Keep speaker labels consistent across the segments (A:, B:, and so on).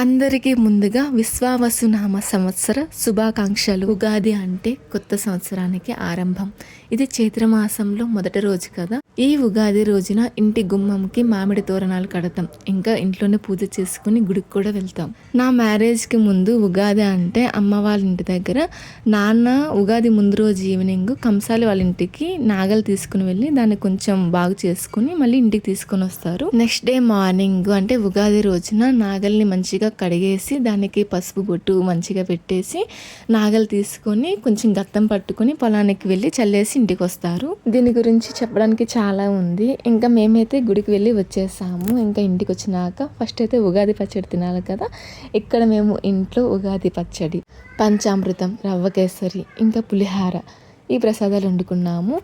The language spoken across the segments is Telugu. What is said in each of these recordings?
A: అందరికీ ముందుగా విశ్వావసునామ సంవత్సర శుభాకాంక్షలు. ఉగాది అంటే కొత్త సంవత్సరానికి ఆరంభం. ఇది చైత్రమాసంలో మొదటి రోజు కదా. ఈ ఉగాది రోజున ఇంటి గుమ్మంకి మామిడి తోరణాలు కడతాం. ఇంకా ఇంట్లోనే పూజ చేసుకుని గుడికి కూడా వెళ్తాం. నా మ్యారేజ్కి ముందు ఉగాది అంటే అమ్మ వాళ్ళ ఇంటి దగ్గర నాన్న ఉగాది ముందు రోజు ఈవినింగ్ కంసాలి వాళ్ళ ఇంటికి నాగలు తీసుకుని వెళ్ళి దాన్ని కొంచెం బాగు చేసుకుని మళ్ళీ ఇంటికి తీసుకొని వస్తారు. నెక్స్ట్ డే మార్నింగ్ అంటే ఉగాది రోజున నాగల్ని మంచిగా కడిగేసి దానికి పసుపు బొట్టు మంచిగా పెట్టేసి నాగలు తీసుకొని కొంచెం గత్తం పట్టుకొని పొలానికి వెళ్ళి చల్లేసి ఇంటికి వస్తారు. దీని గురించి చెప్పడానికి చాలా ఉంది. ఇంకా మేమైతే గుడికి వెళ్ళి వచ్చేసాము. ఇంకా ఇంటికి వచ్చినాక ఫస్ట్ అయితే ఉగాది పచ్చడి తినాలి కదా. ఇక్కడ మేము ఇంట్లో ఉగాది పచ్చడి, పంచామృతం, రవ్వ కేసరి, ఇంకా పులిహార ఈ ప్రసాదాలు వండుకున్నాము.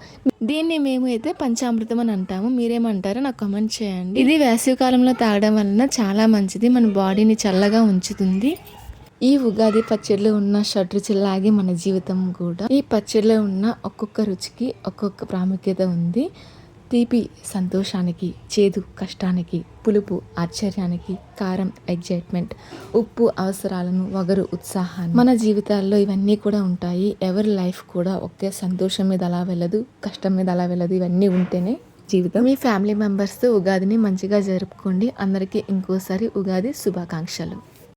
A: దీన్ని మేము అయితే పంచామృతం అని అంటాము. మీరేమంటారో నాకు కామెంట్ చేయండి. ఇది వేసవికాలంలో తాగడం వలన చాలా మంచిది, మన బాడీని చల్లగా ఉంచుతుంది. ఈ ఉగాది పచ్చడిలో ఉన్న షడ్రుచుల్లాగే మన జీవితం కూడా. ఈ పచ్చడిలో ఉన్న ఒక్కొక్క రుచికి ఒక్కొక్క ప్రాముఖ్యత ఉంది. తీపి సంతోషానికి, చేదు కష్టానికి, పులుపు ఆశ్చర్యానికి, కారం ఎగ్జైట్మెంట్, ఉప్పు అవసరాలను, వగరు ఉత్సాహాన్ని. మన జీవితాల్లో ఇవన్నీ కూడా ఉంటాయి. ఎవరి లైఫ్ కూడా ఒకే సంతోషం మీద అలా వెళ్ళదు, కష్టం మీద అలా వెళ్ళదు. ఇవన్నీ ఉంటేనే జీవితం. మీ ఫ్యామిలీ మెంబర్స్తో ఉగాదిని మంచిగా జరుపుకోండి. అందరికీ ఇంకోసారి ఉగాది శుభాకాంక్షలు.